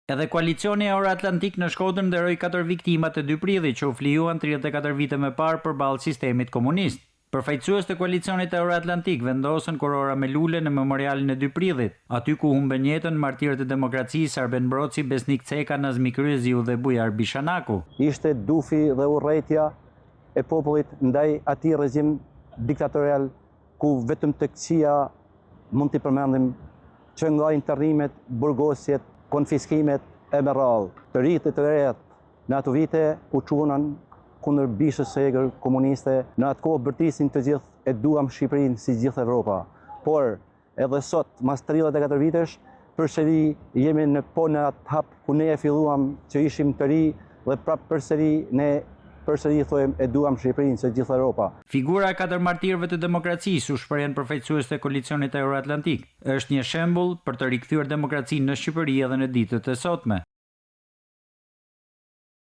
Edhe koalicioni Euroatlantik në Shkodër nderoi 4 viktimat e 2 prillit që u flijuan 34 vite më parë përballë sistemit komunist. Përfaqësues të koalicionit Euroatlantik vendosën kur ora me lule në memorialin e 2 prillit, aty ku humben jetën martirët e demokracisë Arben Broci, Besnik Ceka, Nazmi Kryeziu dhe Bujar Bishanaku. Ishte dufi dhe urrëtia e popullit ndaj atij regjim diktatorial ku vetëm tekësia mund t'i përmendim që nga internimet, burgosjet, konfiskimet e me radhë. Të rritë të rejet në ato vite u çuan kundër bishës së egër komuniste, në atë kohë bërtisin të gjithë e duam Shqipërinë si gjithë Evropa. Por edhe sot, mas 34 vitesh, përsëri jemi në atë hap ku ne e filluam që ishim të ri dhe prapë përsëri thojmë e duam Shqipërinë si gjithë Evropa. Figura e 4 martirëve të demokracisë, u shprehen përfaqësues të koalicionit Euroatlantik, është një shembull për të rikthyer demokracinë në Shqipëri edhe në ditët e sotme.